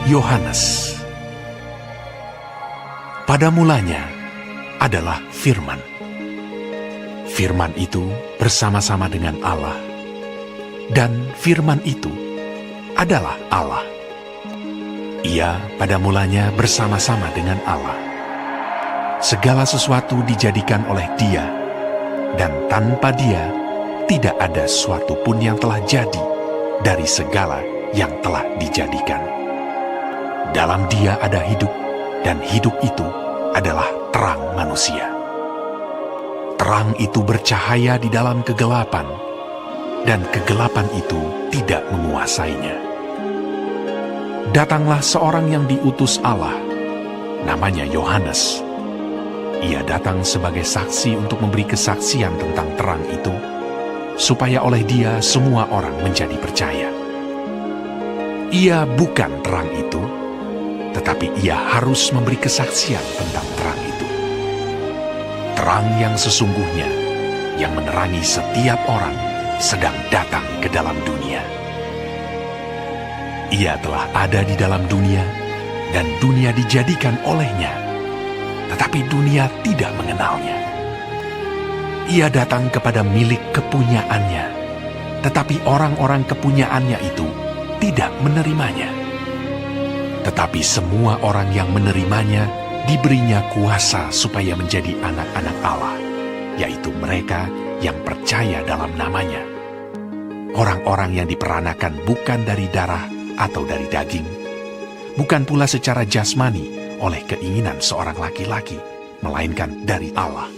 Yohanes. Pada mulanya adalah Firman. Firman itu bersama-sama dengan Allah, dan Firman itu adalah Allah. Ia pada mulanya bersama-sama dengan Allah. Segala sesuatu dijadikan oleh Dia, dan tanpa Dia tidak ada sesuatu pun yang telah jadi dari segala yang telah dijadikan. Dalam Dia ada hidup, dan hidup itu adalah terang manusia. Terang itu bercahaya di dalam kegelapan, dan kegelapan itu tidak menguasainya. Datanglah seorang yang diutus Allah, namanya Yohanes. Ia datang sebagai saksi untuk memberi kesaksian tentang terang itu, supaya oleh Dia semua orang menjadi percaya. Ia bukan terang itu, tetapi Ia harus memberi kesaksian tentang terang itu. Terang yang sesungguhnya, yang menerangi setiap orang, sedang datang ke dalam dunia. Ia telah ada di dalam dunia, dan dunia dijadikan olehnya, tetapi dunia tidak mengenalnya. Ia datang kepada milik kepunyaannya, tetapi orang-orang kepunyaannya itu tidak menerimanya. Tetapi semua orang yang menerimanya diberinya kuasa supaya menjadi anak-anak Allah, yaitu mereka yang percaya dalam namanya. Orang-orang yang diperanakan bukan dari darah atau dari daging, bukan pula secara jasmani oleh keinginan seorang laki-laki, melainkan dari Allah.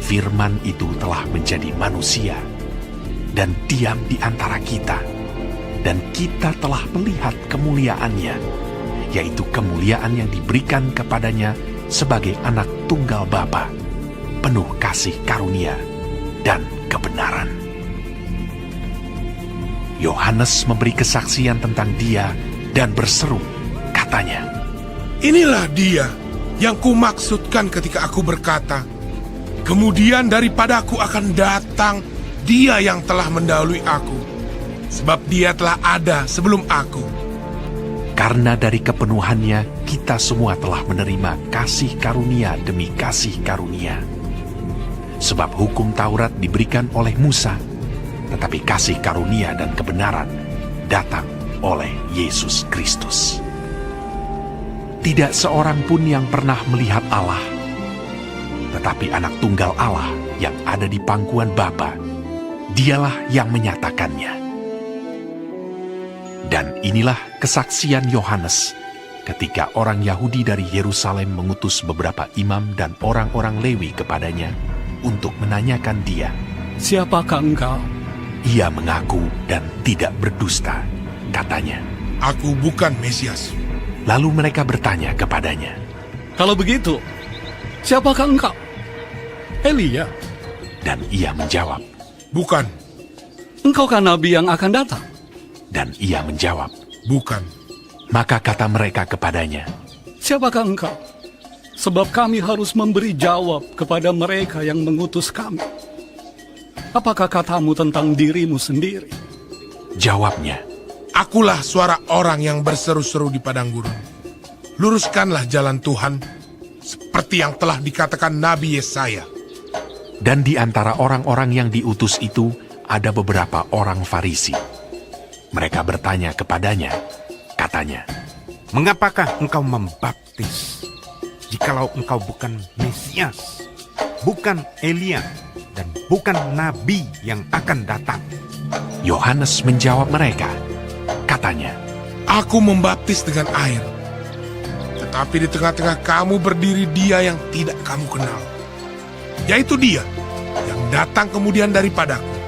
Firman itu telah menjadi manusia dan diam di antara kita, dan kita telah melihat kemuliaannya, yaitu kemuliaan yang diberikan kepadanya sebagai anak tunggal Bapa, penuh kasih karunia dan kebenaran. Yohanes memberi kesaksian tentang Dia dan berseru, katanya, "Inilah Dia yang kumaksudkan ketika aku berkata, kemudian daripada aku akan datang Dia yang telah mendahului aku, sebab Dia telah ada sebelum aku." Karena dari kepenuhannya kita semua telah menerima kasih karunia demi kasih karunia. Sebab hukum Taurat diberikan oleh Musa, tetapi kasih karunia dan kebenaran datang oleh Yesus Kristus. Tidak seorang pun yang pernah melihat Allah, tetapi anak tunggal Allah yang ada di pangkuan Bapa, Dialah yang menyatakannya. Dan inilah kesaksian Yohanes ketika orang Yahudi dari Yerusalem mengutus beberapa imam dan orang-orang Lewi kepadanya untuk menanyakan dia. "Siapakah engkau?" Ia mengaku dan tidak berdusta, katanya, "Aku bukan Mesias." Lalu mereka bertanya kepadanya, "Kalau begitu, siapakah engkau?" "Elia." Dan ia menjawab, "Bukan." "Engkaukah nabi yang akan datang?" Dan ia menjawab, "Bukan." Maka kata mereka kepadanya, "Siapakah engkau? Sebab kami harus memberi jawab kepada mereka yang mengutus kami. Apakah katamu tentang dirimu sendiri?" Jawabnya, "Akulah suara orang yang berseru-seru di padang gurun. Luruskanlah jalan Tuhan, seperti yang telah dikatakan Nabi Yesaya." Dan di antara orang-orang yang diutus itu ada beberapa orang Farisi. Mereka bertanya kepadanya, katanya, "Mengapakah engkau membaptis, jikalau engkau bukan Mesias, bukan Elia, dan bukan Nabi yang akan datang?" Yohanes menjawab mereka, katanya, "Aku membaptis dengan air, tetapi di tengah-tengah kamu berdiri Dia yang tidak kamu kenal, yaitu Dia yang datang kemudian daripadaku.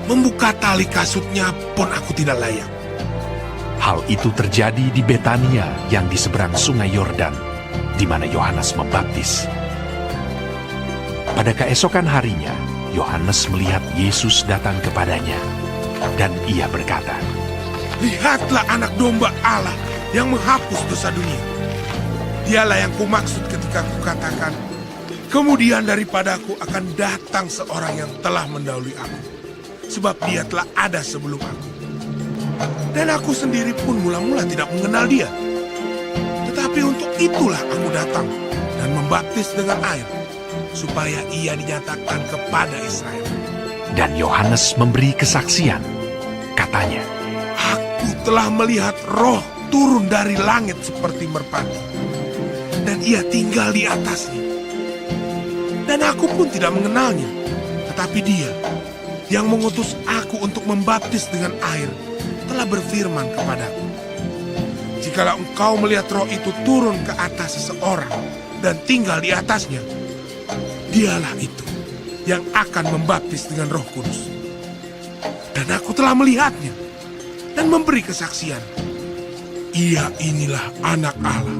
Membuka tali kasutnya pun aku tidak layak." Hal itu terjadi di Betania yang di seberang sungai Yordan, di mana Yohanes membaptis. Pada keesokan harinya, Yohanes melihat Yesus datang kepadanya, dan ia berkata, "Lihatlah anak domba Allah yang menghapus dosa dunia. Dialah yang kumaksud ketika kukatakan, kemudian daripadaku akan datang seorang yang telah mendahului aku, sebab Dia telah ada sebelum aku." Dan aku sendiri pun mula-mula tidak mengenal dia. Tetapi untuk itulah aku datang dan membaptis dengan air, supaya ia dinyatakan kepada Israel. Dan Yohanes memberi kesaksian. Katanya, Aku telah melihat roh turun dari langit seperti merpati, dan ia tinggal di atasnya. Dan aku pun tidak mengenalnya, tetapi dia yang mengutus aku untuk membaptis dengan air telah berfirman kepadaku, jikalau engkau melihat roh itu turun ke atas seseorang dan tinggal di atasnya, dialah itu yang akan membaptis dengan Roh Kudus. Dan aku telah melihatnya dan memberi kesaksian. Ia inilah Anak Allah.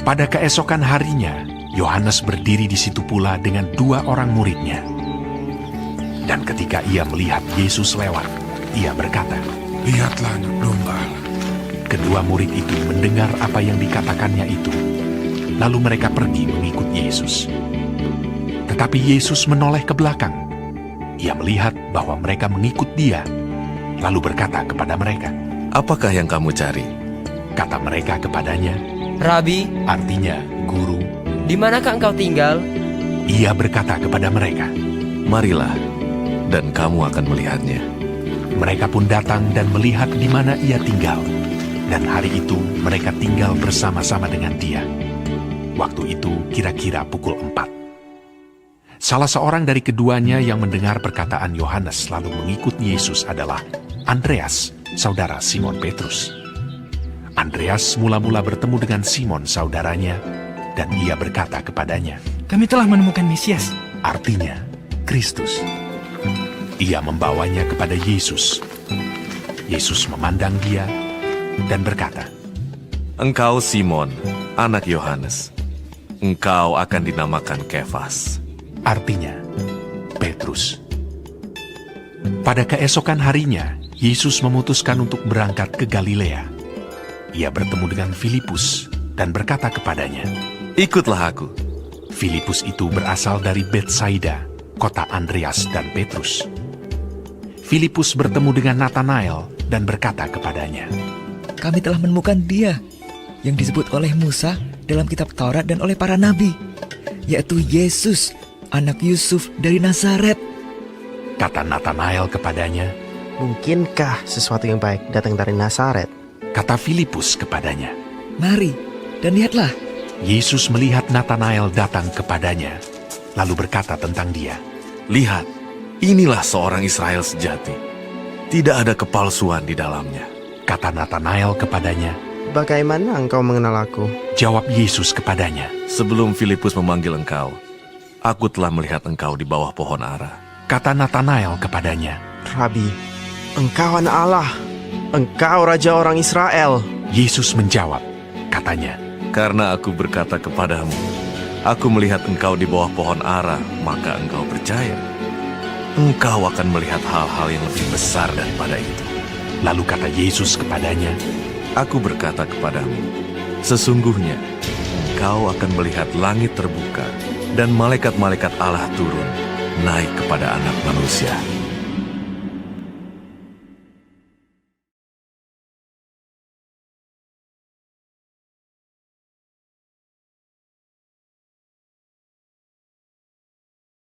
pada keesokan harinya, Yohanes berdiri di situ pula dengan 2 orang muridnya. Dan ketika ia melihat Yesus lewat, ia berkata, Lihatlah Anak Domba Allah. kedua murid itu mendengar apa yang dikatakannya itu. Lalu mereka pergi mengikut Yesus. Tetapi Yesus menoleh ke belakang. Ia melihat bahwa mereka mengikut dia, lalu berkata kepada mereka, Apakah yang kamu cari? kata mereka kepadanya, Rabi, artinya guru. di manakah engkau tinggal? Ia berkata kepada mereka. Marilah, dan kamu akan melihatnya. Mereka pun datang dan melihat di mana ia tinggal. Dan hari itu mereka tinggal bersama-sama dengan dia. Waktu itu kira-kira pukul 4. Salah seorang dari keduanya yang mendengar perkataan Yohanes lalu mengikut Yesus adalah Andreas, saudara Simon Petrus. Andreas mula-mula bertemu dengan Simon saudaranya, dan ia berkata kepadanya, Kami telah menemukan Mesias. artinya Kristus. Ia membawanya kepada Yesus. Yesus memandang dia dan berkata, Engkau Simon, anak Yohanes. Engkau akan dinamakan Kefas. artinya Petrus. Pada keesokan harinya, Yesus memutuskan untuk berangkat ke Galilea. Ia bertemu dengan Filipus dan berkata kepadanya, Ikutlah aku. Filipus itu berasal dari Betsaida, kota Andreas dan Petrus. Filipus bertemu dengan Natanael dan berkata kepadanya, Kami telah menemukan dia yang disebut oleh Musa dalam kitab Taurat dan oleh para nabi, yaitu Yesus, anak Yusuf dari Nazaret. kata Natanael kepadanya. Mungkinkah sesuatu yang baik datang dari Nazaret? Kata Filipus kepadanya. Mari dan lihatlah. Yesus melihat Natanael datang kepadanya, lalu berkata tentang dia, Lihat, inilah seorang Israel sejati. Tidak ada kepalsuan di dalamnya. kata Natanael kepadanya. Bagaimana engkau mengenal aku? Jawab Yesus kepadanya. Sebelum Filipus memanggil engkau, aku telah melihat engkau di bawah pohon ara. Kata Natanael kepadanya. Rabi, engkau Anak Allah. Engkau Raja orang Israel. Yesus menjawab, katanya, Karena aku berkata kepadamu, aku melihat engkau di bawah pohon ara, maka engkau percaya. Engkau akan melihat hal-hal yang lebih besar daripada itu. lalu kata Yesus kepadanya, Aku berkata kepadamu, sesungguhnya engkau akan melihat langit terbuka dan malaikat-malaikat Allah turun naik kepada Anak Manusia.